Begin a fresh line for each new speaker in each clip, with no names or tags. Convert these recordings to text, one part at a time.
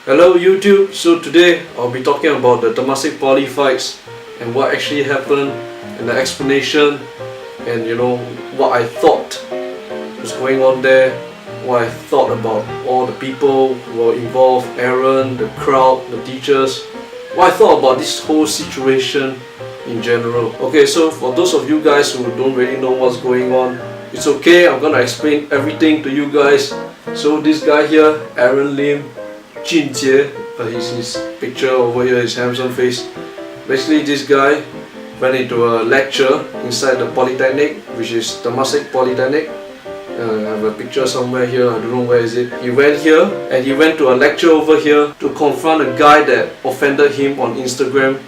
Hello YouTube, so today I'll be talking about the Temasek Poly fights and what actually happened and the explanation and what I thought was going on there, what I thought about all the people who were involved, Aaron, the crowd, the teachers, what I thought about this whole situation in general. Okay, so for those of you guys who don't really know what's going on, it's okay, I'm gonna explain everything to you guys. So this guy here, aaronlimjunjie, his picture over here, his handsome face. Basically this guy went into a lecture inside the Polytechnic, which is Temasek Polytechnic. I have a picture somewhere here, I don't know where is it. He went here and he went to a lecture over here to confront a guy that offended him on Instagram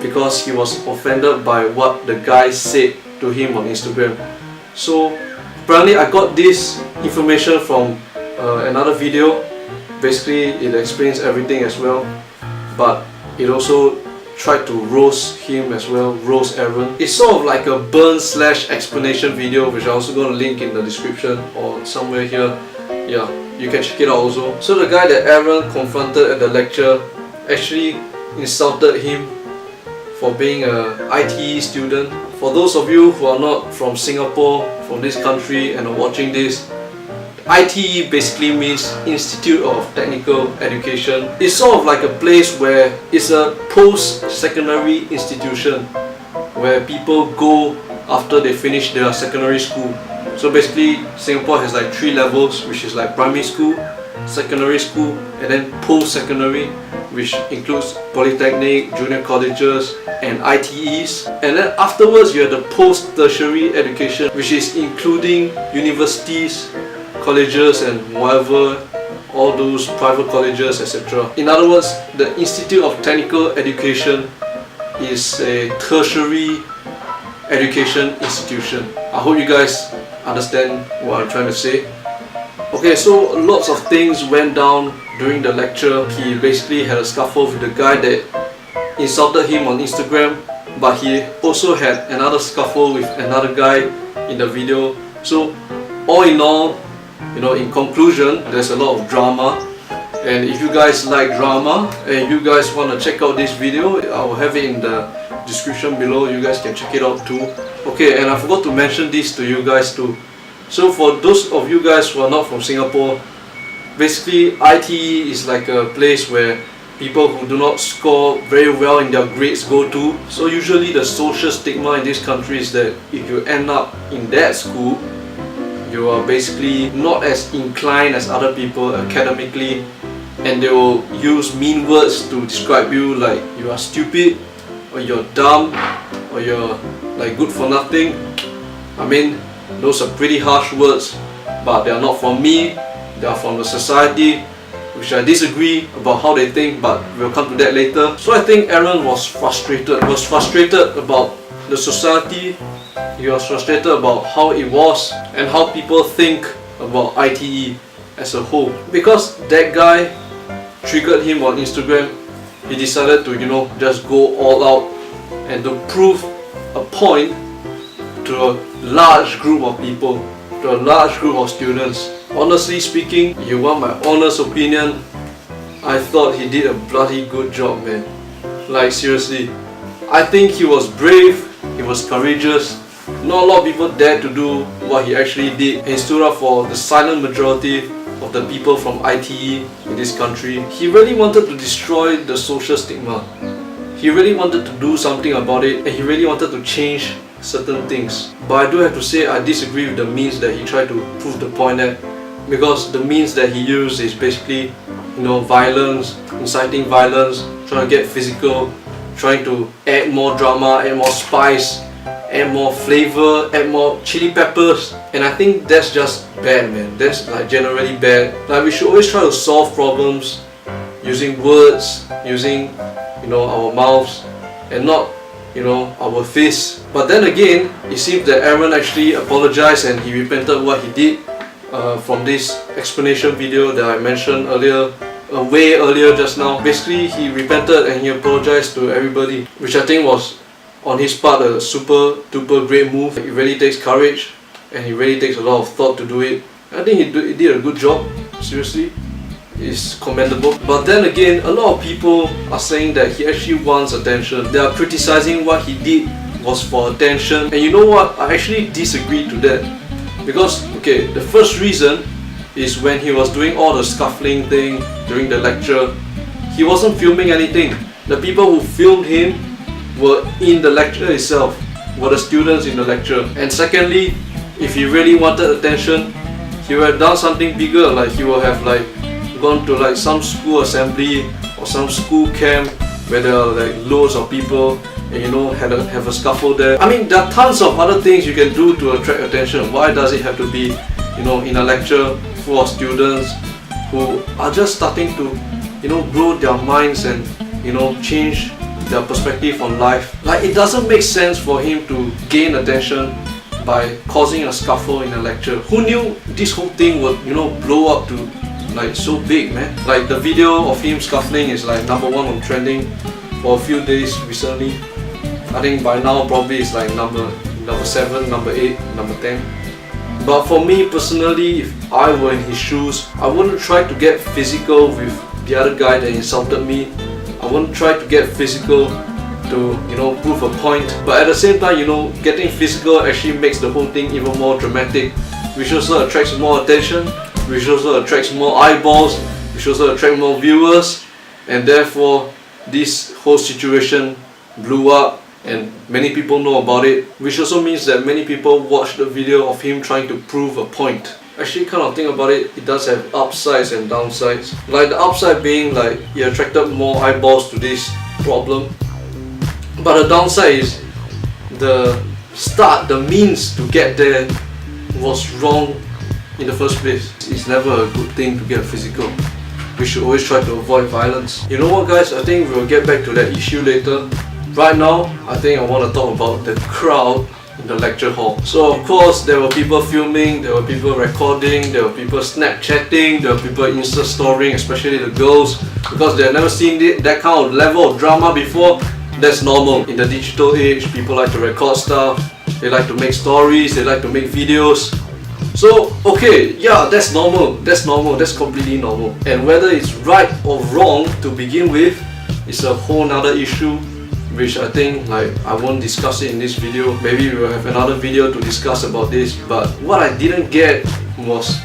because he was offended by what the guy said to him on Instagram. So apparently I got this information from another video. Basically it explains everything as well, but it also tried to roast him as well, roast Aaron. It's sort of like a burn/explanation video, which I'm also going to link in the description or somewhere here. Yeah, you can check it out also. So the guy that Aaron confronted at the lecture actually insulted him for being an ITE student. For those of you who are not from Singapore, from this country and are watching this, ITE basically means Institute of Technical Education. It's sort of like a place where it's a post-secondary institution where people go after they finish their secondary school. So basically Singapore has like 3 levels, which is like primary school, secondary school, and then post-secondary, which includes Polytechnic, junior colleges and ITEs. And then afterwards you have the post-tertiary education, which is including universities, colleges and whatever, all those private colleges, etc. In other words, the Institute of Technical Education is a tertiary education institution. I hope you guys understand what I'm trying to say. Okay, so lots of things went down during the lecture. He basically had a scuffle with the guy that insulted him on Instagram, but he also had another scuffle with another guy in the video. So all in all, in conclusion, there's a lot of drama, and if you guys like drama and you guys want to check out this video, I will have it in the description below. You guys can check it out too. Okay, and I forgot to mention this to you guys too. So for those of you guys who are not from Singapore, basically ITE is like a place where people who do not score very well in their grades go to. So usually the social stigma in this country is that if you end up in that school, you are basically not as inclined as other people academically, and they will use mean words to describe you, like you are stupid, or you're dumb, or you're like good for nothing. I mean, those are pretty harsh words, but they are not from me, they are from the society, which I disagree about how they think, but we'll come to that later. So I think Aaron was frustrated about the society. He was frustrated about how it was and how people think about ITE as a whole. Because that guy triggered him on Instagram, he decided to just go all out and to prove a point to a large group of people, to a large group of students. Honestly speaking, you want my honest opinion, I thought he did a bloody good job, man. Like seriously, I think he was brave, he was courageous. Not a lot of people dared to do what he actually did, and he stood up for the silent majority of the people from ITE in this country. He really wanted to destroy the social stigma. He really wanted to do something about it, and he really wanted to change certain things. But I do have to say I disagree with the means that he tried to prove the point at, because the means that he used is basically violence, inciting violence, trying to get physical, trying to add more drama, add more spice, add more flavor, add more chili peppers, and I think that's just bad, man. That's like generally bad. Like we should always try to solve problems using words, using our mouths, and not our fists. But then again, it seems that Aaron actually apologized and he repented what he did from this explanation video that I mentioned earlier, way earlier just now. Basically, he repented and he apologized to everybody, which I think was on his part a super duper great move. It really takes courage and it really takes a lot of thought to do it. I think he did a good job, seriously. is commendable. But then again, a lot of people are saying that he actually wants attention. They are criticizing what he did was for attention. And you know what? I actually disagree to that. Because, okay, the first reason is when he was doing all the scuffling thing during the lecture, he wasn't filming anything. The people who filmed him were in the lecture itself, were the students in the lecture. And secondly, if he really wanted attention, he would have done something bigger, like he would have like gone to like some school assembly or some school camp where there are like loads of people and you know have a scuffle there. I mean, there are tons of other things you can do to attract attention. Why does it have to be, you know, in a lecture full of students who are just starting to, you know, grow their minds and, you know, change their perspective on life? Like, it doesn't make sense for him to gain attention by causing a scuffle in a lecture. Who knew this whole thing would, you know, blow up to like so big, man? Like, the video of him scuffling is like #1 on trending for a few days recently. I think by now probably it's like number 7, number 8, number 10. But for me personally, if I were in his shoes, I wouldn't try to get physical with the other guy that insulted me. I wouldn't try to get physical to, you know, prove a point. But at the same time, you know, getting physical actually makes the whole thing even more dramatic, which also attracts more attention, which also attracts more eyeballs, which also attracts more viewers, and therefore this whole situation blew up and many people know about it, which also means that many people watched the video of him trying to prove a point. Actually, kind of think about it, it does have upsides and downsides. Like, the upside being like he attracted more eyeballs to this problem, but the downside is the means to get there was wrong in the first place. It's never a good thing to get physical. We should always try to avoid violence. You know what, guys, I think we'll get back to that issue later. Right now, I think I want to talk about the crowd in the lecture hall. So of course, there were people filming, there were people recording, there were people Snapchatting, there were people Insta-storying, especially the girls, because they've never seen that kind of level of drama before. That's normal. In the digital age, people like to record stuff, they like to make stories, they like to make videos. So, okay, yeah, that's normal, that's completely normal. And whether it's right or wrong to begin with is a whole nother issue, which I think like I won't discuss it in this video. Maybe we'll have another video to discuss about this. But what I didn't get was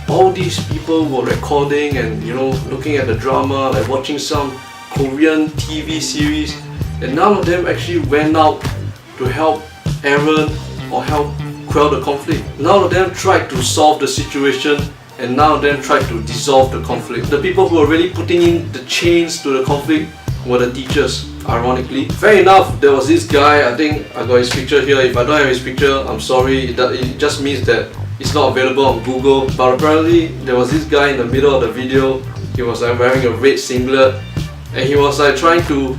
all these people were recording and, you know, looking at the drama, like watching some Korean TV series, and none of them actually went out to help Aaron or help quell the conflict. None of them tried to solve the situation, and none of them tried to dissolve the conflict. The people who were really putting in the chains to the conflict were the teachers, ironically. Fair enough, there was this guy, I think I got his picture here. If I don't have his picture, I'm sorry, it just means that it's not available on Google. But apparently there was this guy in the middle of the video. He was like wearing a red singlet, and he was like trying to,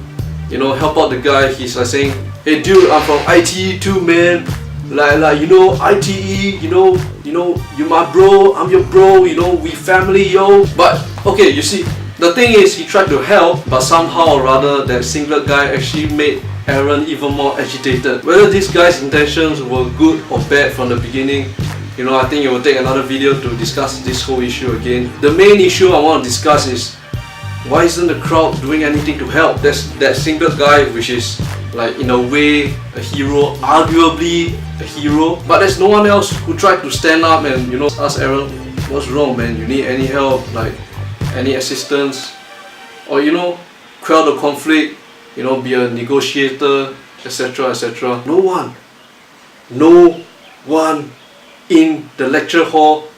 you know, help out the guy. He's like saying, "Hey dude, I'm from ITE too, man. Like you know, ITE, you know, you my bro, I'm your bro, you know, we family, yo." But okay, you see, the thing is, he tried to help, but somehow or rather, that singlet guy actually made Aaron even more agitated. Whether this guy's intentions were good or bad from the beginning, you know, I think it will take another video to discuss this whole issue again. The main issue I want to discuss is, why isn't the crowd doing anything to help? There's that singlet guy, which is like in a way a hero, arguably a hero, but there's no one else who tried to stand up and, you know, ask Aaron, "What's wrong, man? You need any help? Like, any assistance?" Or, you know, quell the conflict, you know, be a negotiator, etc, etc. No one in the lecture hall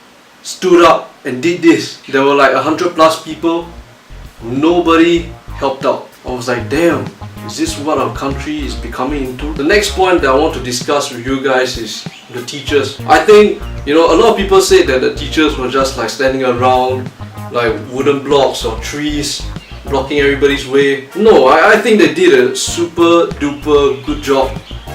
stood up and did this. There were like 100+ people. Nobody helped out. I was like, damn, is this what our country is becoming into? The next point that I want to discuss with you guys is the teachers. I think, you know, a lot of people say that the teachers were just like standing around like wooden blocks or trees blocking everybody's way. No, I think they did a super duper good job.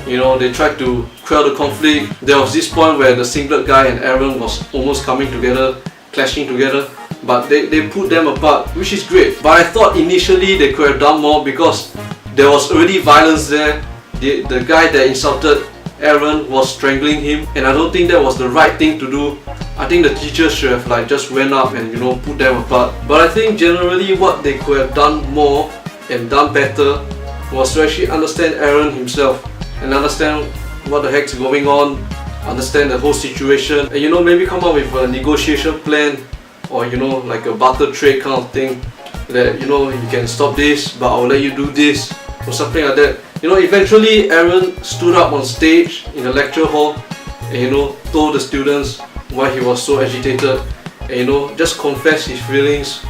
You know, they tried to quell the conflict. There was this point where the singlet guy and Aaron was almost coming together, clashing together, but they put them apart, which is great. But I thought initially they could have done more, because there was already violence there. The guy that insulted Aaron was strangling him, and I don't think that was the right thing to do. I think the teachers should have like just went up and put them apart. But I think generally what they could have done more and done better was to actually understand Aaron himself and understand what the heck's going on, understand the whole situation, and maybe come up with a negotiation plan, or like a barter trade kind of thing, that you can stop this but I'll let you do this, or something like that. Eventually Aaron stood up on stage in the lecture hall and told the students why he was so agitated, and just confessed his feelings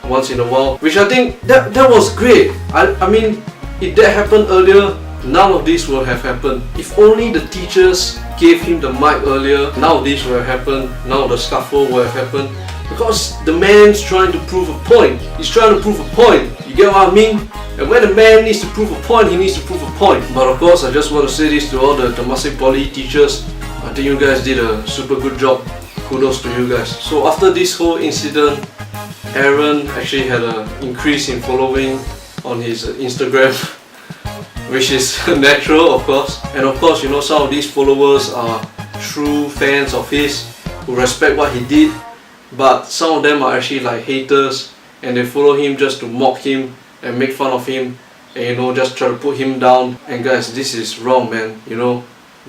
once in a while, which I think that was great. I mean, if that happened earlier, none of this would have happened. If only the teachers gave him the mic earlier, none of this would have happened, none of the scuffle would have happened, because the man's trying to prove a point. He's trying to prove a point, you get what I mean? And when a man needs to prove a point, he needs to prove a point. But of course, I just want to say this to all the Temasek Poly teachers. I think you guys did a super good job. Kudos to you guys. So after this whole incident, Aaron actually had an increase in following on his Instagram, which is natural, of course. And of course, some of these followers are true fans of his who respect what he did, but some of them are actually like haters, and they follow him just to mock him and make fun of him, and just try to put him down. And guys, this is wrong, man.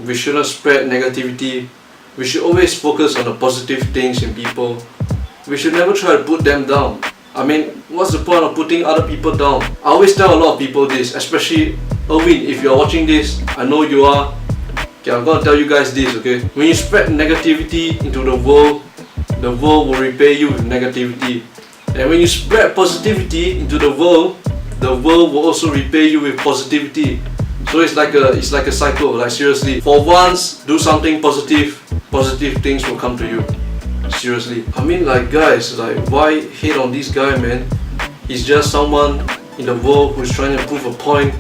We shouldn't spread negativity. We should always focus on the positive things in people. We should never try to put them down. I mean, what's the point of putting other people down? I always tell a lot of people this, especially Erwin, if you're watching this, I know you are. Okay, I'm gonna tell you guys this, okay? When you spread negativity into the world will repay you with negativity. And when you spread positivity into the world will also repay you with positivity. So it's like a cycle, like seriously. For once, do something positive things will come to you. Seriously. I mean, like, guys, like, why hate on this guy, man? He's just someone in the world who's trying to prove a point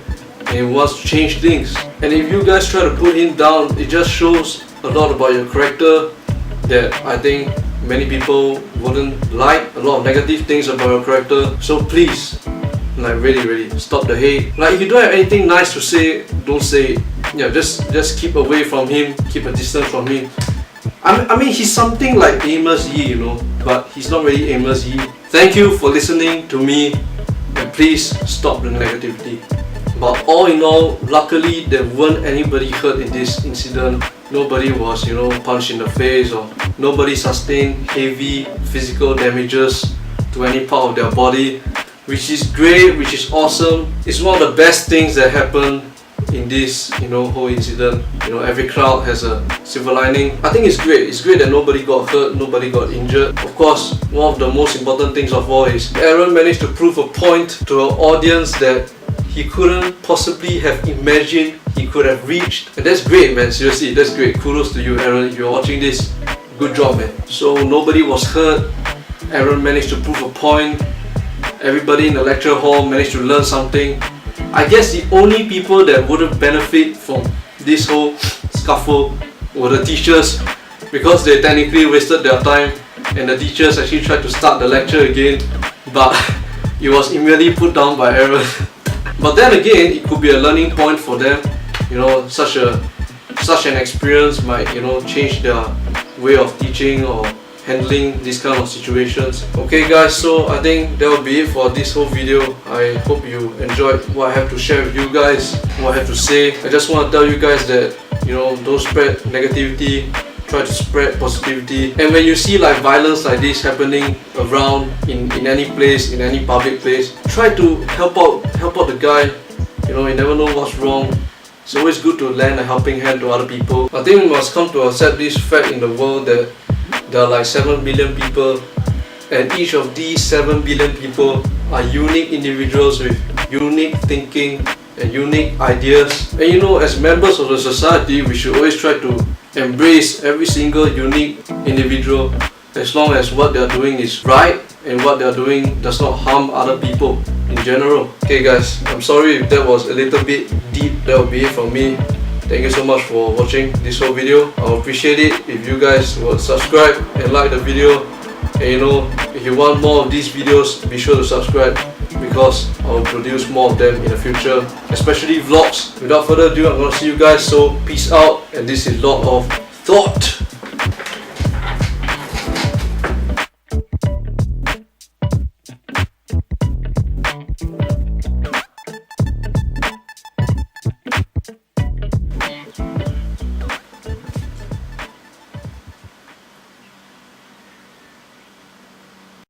and wants to change things. And if you guys try to put him down, it just shows a lot about your character that I think many people wouldn't like. A lot of negative things about your character. So please, like, really stop the hate. Like, if you don't have anything nice to say, don't say it. Yeah, just keep away from him, keep a distance from him. I mean, he's something like Amos Yee, but he's not really Amos Yee. Thank you for listening to me, and please stop the negativity. But all in all, luckily there weren't anybody hurt in this incident. Nobody was, punched in the face, or nobody sustained heavy physical damages to any part of their body, which is great, which is awesome. It's one of the best things that happened in this, whole incident. Every cloud has a silver lining. I think it's great. It's great that nobody got hurt, nobody got injured. Of course, one of the most important things of all is Aaron managed to prove a point to an audience that he couldn't possibly have imagined he could have reached. And that's great, man. Seriously, that's great. Kudos to you, Aaron. If you're watching this, good job, man. So nobody was hurt. Aaron managed to prove a point. Everybody in the lecture hall managed to learn something. I guess the only people that wouldn't benefit from this whole scuffle were the teachers, because they technically wasted their time, and the teachers actually tried to start the lecture again, but it was immediately put down by Aaron. But then again, it could be a learning point for them. Such an experience might change their way of teaching or handling these kind of situations. Okay guys, so I think that will be it for this whole video. I hope you enjoyed what I have to share with you guys, what I have to say. I just want to tell you guys that don't spread negativity, try to spread positivity. And when you see like violence like this happening around in any place, in any public place, try to help out the guy. You never know what's wrong. It's always good to lend a helping hand to other people. I think we must come to accept this fact in the world that there are like 7 billion people, and each of these 7 billion people are unique individuals with unique thinking and unique ideas. And as members of the society, we should always try to embrace every single unique individual, as long as what they are doing is right and what they are doing does not harm other people in general. Okay guys, I'm sorry if that was a little bit deep. That will be it from me. Thank you so much for watching this whole video. I would appreciate it if you guys would subscribe and like the video. And if you want more of these videos, be sure to subscribe, because I will produce more of them in the future, especially vlogs. Without further ado, I'm gonna see you guys, so peace out, and this is Lord of Thought.